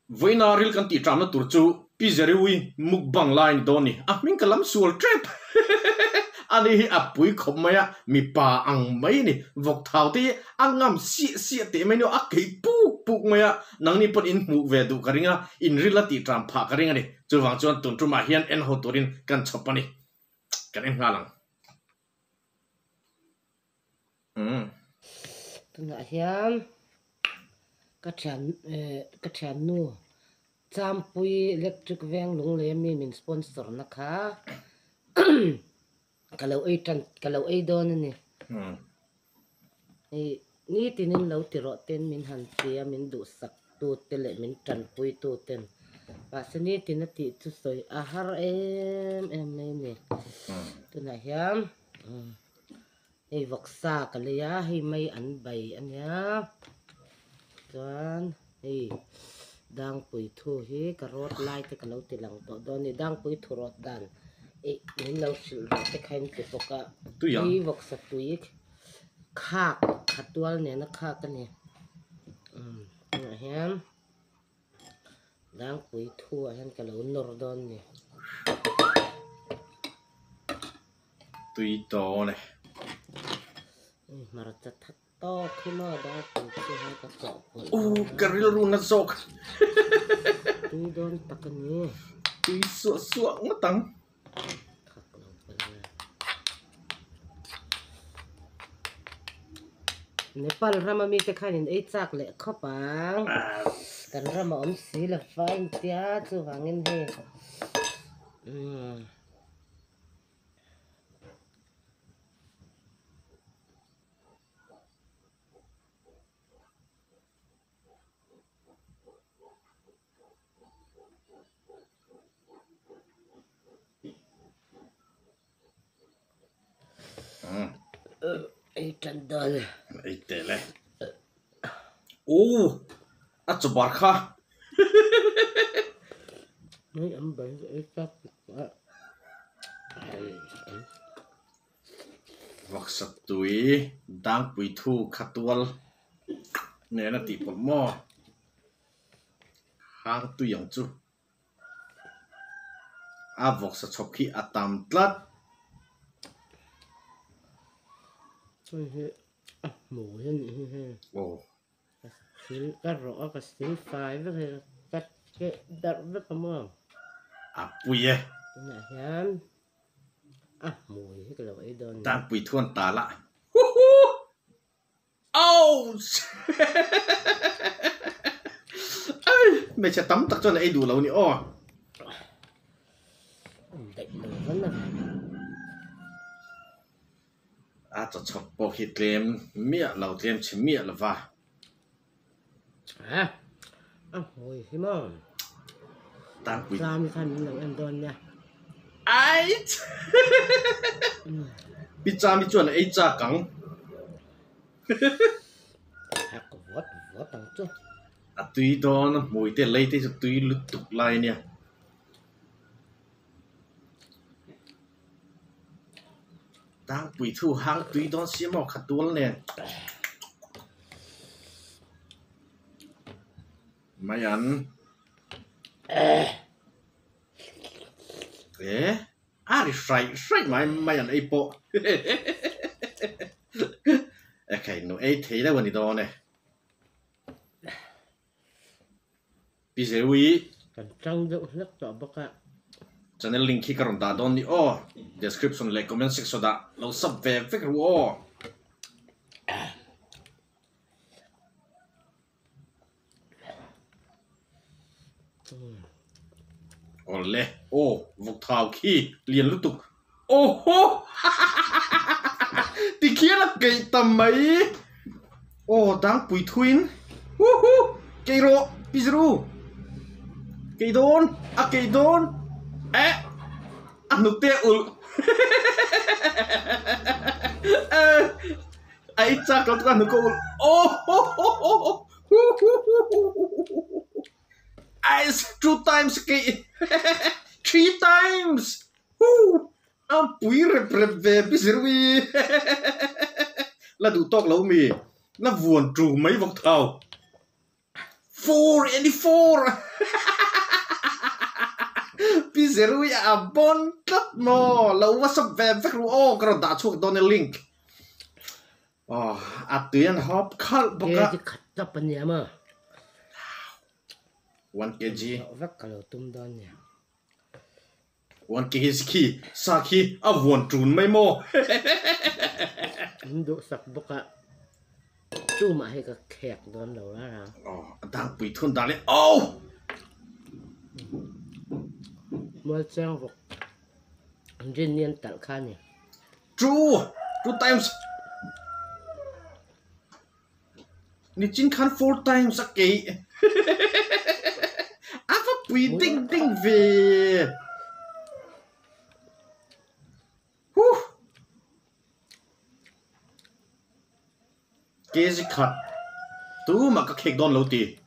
với na ril kan ti tram na tur chu pizeriwi mukbang line doni min kalam sual trip ani hi apui khomaya mi pa ang mai ni vok thau ti angam si te mai no akei puk maya nang ni pon in mu ve du karinga in rila ti tram pha karinga ni chuwang chuan tun tuma hian en ho turin kan chopani kan em ngalang tuna hian ka thian nu champui electric veng lung le mi min sponsor na kha kalau ei don ni ni tinin lo tiro ten min han tia min du sak tu tele min tan pui tu ten pasani tinati chu soi ahar em ni tuna hian ei voksa kalaya hi mai an bai anya chuan ei dang pui thu hi karot lai te kalau tilang to don ni dang pui thu rot dan min lo sil te khain te poka hi voksa tui khak khatwal ne na khak ani hian dang pui thu hian kalau nor don ni tui to ne mar cha thak to khima da pui chu ha ka to karil ru na sok tui don takani tui su ngatang Nepal rama mi te khanin ei chak le khopang kan rama om si la fain tia chu wangin he ei tandal ei tele a chubar kha nei am bai ei chak voksa tui dang pui thu khatwal ne na ti pol mo hang tu yang chu a voksa chopki atam tlat he mù hen he sil ka ro ka sil fai ve he ka ke dar ve ka mo puye na hian mù he ka lo ei don dang pui thon ta la mẹ sẽ tắm tắc cho này đủ lâu nữa đậy đồ vẫn là cho chọc bộ hít lên mía lâu thêm chỉ mía là va hồi thế mà đang quỳ làm thành là em đơn nha ai pizza mi chuẩn là ấy cha cắn có vót tăng chứ tùy đó nó mùi tên lấy thế tùy lút tục lại nè đang quỳ thu hàng tùy đó xí màu khát tuôn nè mày ăn đi say mày ăn ấy bộ cái nó ấy thấy là vấn đề đó nè bây giờ we cần trăng dụng rất rõ bậc ạ channel link khi karon ta don ni description le comment section da lo sub ve ve ro ole vục thảo khi liền lúc tục ho thì kia là cái tầm mấy đang quỳ thuyên cây ro pizru cây đôn ăn nước tê ul ấy chắc là ăn nước ul two times cây three times bùi rep về pizru là đủ tóc lâu mì nó buồn trù mấy vòng thầu 84 Pizzeria a bon tat mo lo wa sab ve vek ru o kro da chuk don link oh atuyan hop khal boka Kaya kata pa niya ma 1 kg vek kalau tum don niya 1 kg ski saki avon trun mai mo Indo sak boka Cuma hay ka kek don lo ra oh dang pui thun da le oh Mua trang vok Rin niên tal kha niya 2 times ni chin khan 4 times okay apa pui ding ding ve Kezi cut tu mà các khek don lâu ti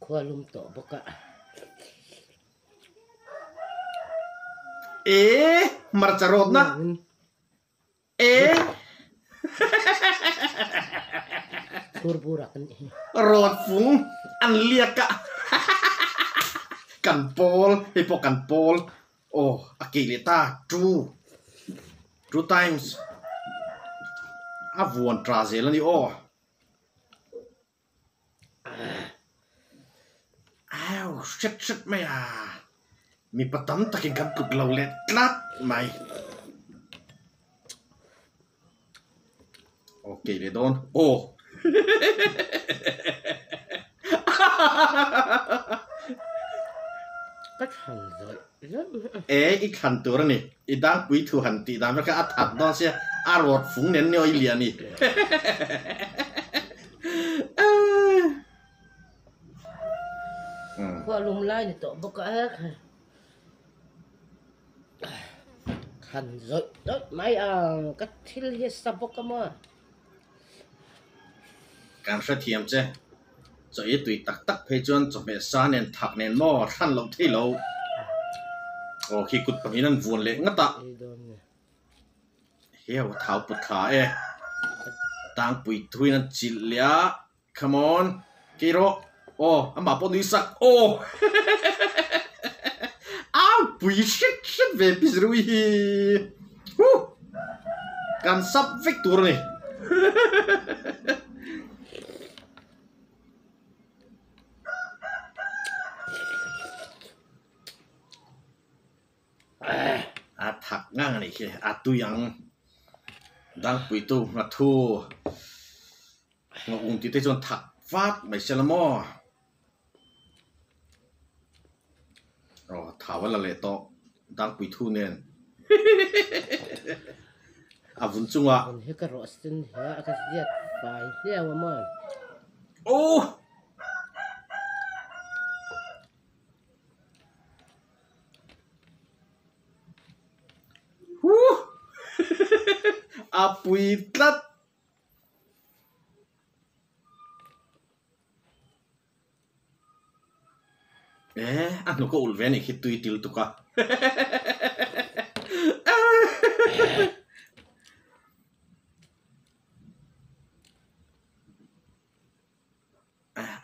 Khoa lum to boka marcharot na Burbura kan rot phung an liaka kan pol hipo kan pol oh akilita 2 times avuan trazel ni oh shit mày à mi patam takin kan kuk lo let tlat mai okay le don oh Cách hẳn rồi ít hẳnตัวนี่อีดังกุยถูหันตีดามแล้วก็อัดอัดดอนเสียอารอดฝูงเน้นเนี่ยอีเลียนี่ Khoa lum lai ni to boka ek Hẳn rồi Đấy mấy cách thil hết sa boka mà การเสถียรเจ้จะอีตุยตักตักเพจวนจะเป็นซาเนนถักเนนหม้อท่านเราที่เราโอ้ขี้กุดปนี้นั่นวนเล็กงัตตะ เฮียวเท้าปุดขาต่างปุ๋ยทุยนั่นจิเลีย come on กิโรโอ้อันบาปนิสักโอ้อ้าวปุ๋ยชิดเวปิสรุยการซับวิกตัวนี่ ถักง่างนี่คือตุยังดังปุยตู้มาทูงงที่ได้จนถักฟาดไม่เชลมออ๋อถามว่าละเลยโตดังปุยทูเนี่ยวุ้นจุงอ่ะ Còn hết cái rõ xin hết cái giết phải theo mà โอ้ปุยตัดอันนู้นก็อุลเวนิคิดตุยติลตุกะ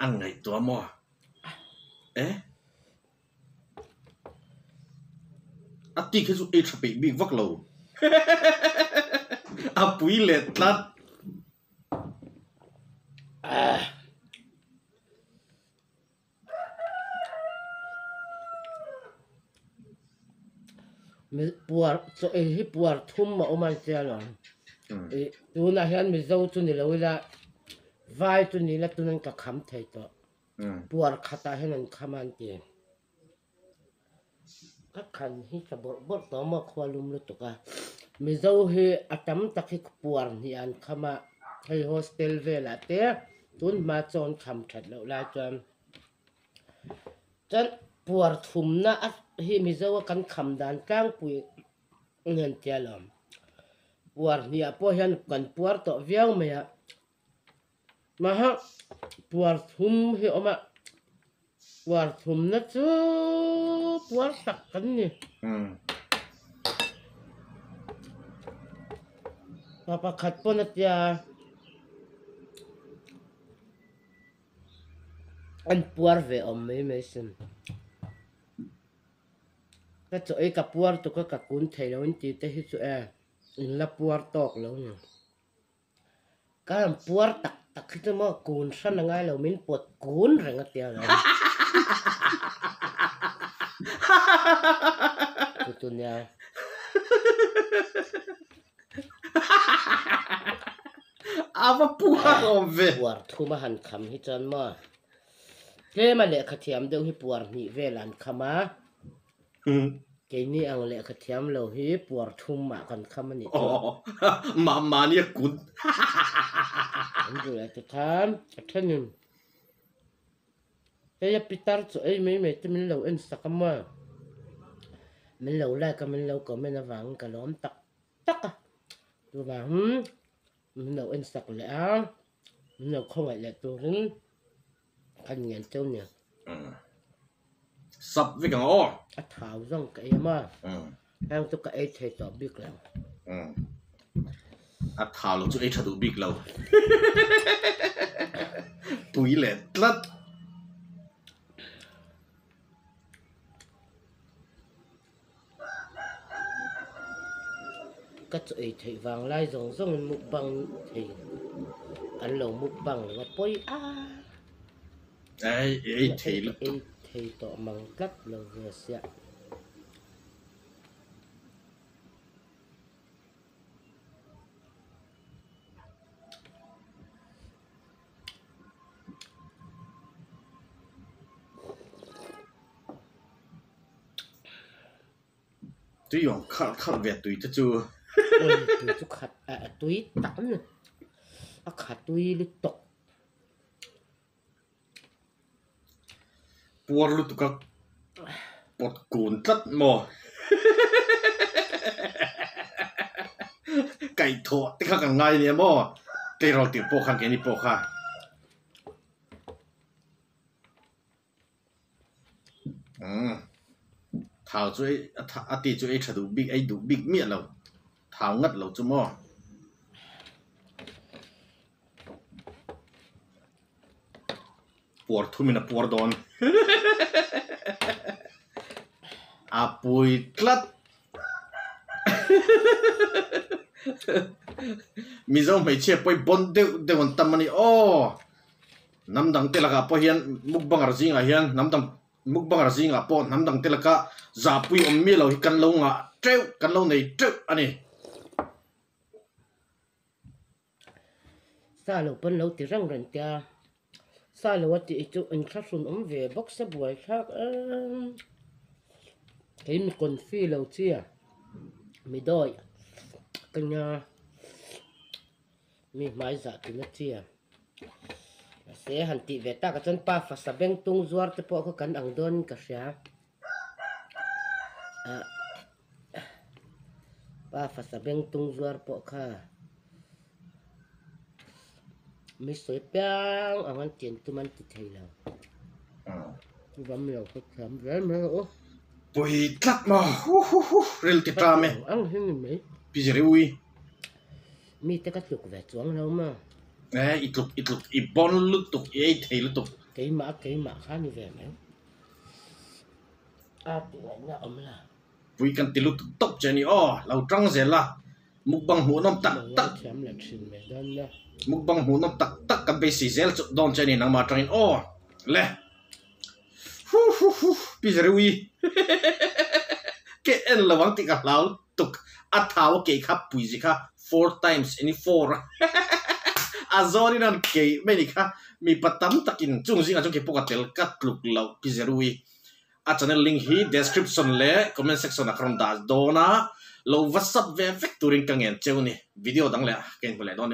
อันไงตัวมออันที่คือสุดเอชปีบิ๊กวักโลปุยเล็ดตัด mi puar so e hi puar thum ma oman tia lo e tu na hian mi zo chu ni lo la vai chu ni la tu nan ka kham thei to puar khata hen an khaman ti ka khan hi ka bor to ma khwalum lu to ka mi zo hi atam takhi puar ni an khama hei hostel vela te tun ma chon kham that lo la chan puar thum na hi mi zo kan kham dan tang pui ngen tialom puar ni a po hian kan puar to viang me ya ma ha puar thum hi oma puar thum na chu puar tak kan ni papa khat pon atia an puar ve om me sin ka cho ei ka puar to ka kun thei lo in ti te hi chu in la puar tok lo ni ka puar tak tak khi mo kun san ngai lo min pot kun reng atia lo tu nya ava puar om ve puar thu ma han kham hi chan ma ke ma le khathiam deuh hi puar ni velan khama ke ni ang le khathiam lo hi puar thum ma kan kham ani ma ni kun an du la ta tham athanin ke ya pitar chu ei me te min lo en sakama min lo la ka min lo ko men awang ka lom tak tak tu ba mình nấu ăn sặc lẽ mình nấu không phải là tôi rứng ăn nhàn châu nhỉ sập với càng o thảo rong cái mà em tôi cái thầy tỏ biết làm thảo lúc ấy thật đủ biết lâu túi lẹ lắm các ấy thầy vàng lai rong rong mục bằng thầy ăn lẩu mục bằng và bôi ấy thầy lúc thầy tỏ bằng cắt là vừa xẹt tôi dùng khát về túi cho chưa túi chút khát túi tắm nè khát túi lít tộc buồn lúc tụi bột cuốn rất mò cày thọ tí khá càng ngay nè mò tê rồi tiểu bộ khăn cái này bộ khá thảo chú ấy tì chú ấy đủ big miệng lâu thảo ngất lâu chú mò buồn thu mình là buồn đòn bùi lát mi dâu mấy chiếc bùi bốn đều còn tâm anh nắm đằng tê là cả bùi hiền mục bằng ở riêng à hiền nắm đằng mục bằng ở riêng à bùi nắm đằng tê là cả giả bùi ông mi lâu căn lâu ngà treo căn lâu này treo anh ấy sao lâu bên lâu thì răng rần tia sao lâu thì chú anh khác xuống về bốc xe buổi khác cái mình còn phi lâu chia mình đôi cái nhà mình mãi giả thì nó chia sẽ hành tị về ta cái chân pa phát sa beng tung zuar te po ko kan ang don ka sia pa phát sa beng tung zuar po kha mi soi piang ang an tiền tu man ti thei lo vam lo ko kham ve me o bùi lát mà rel ti tra me ang hin me pi jere ui mi te ka tuk ve chuang lo ma ít lúc bon lúc tục ấy thấy lúc tục cái mã khá như vậy mấy thì lại là là vui cần tí lúc tốc chơi ni lâu trăng dễ là mục bằng hú nôm tắc mục bằng hú nôm tắc cái bê xì dễ là đòn chơi ni nang mà trăng lẹ bây giờ ui cái em là vắng tí cả lão tục tháo cái khắp bùi gì khá 4 times any 4 azori nan ke meni kha mi patam takin chung zinga chung ke pokatel kat luk lau pizerui a channel link hi description le comment section akron da dona lo whatsapp ve vectoring kangen cheuni video dang le ken ko le don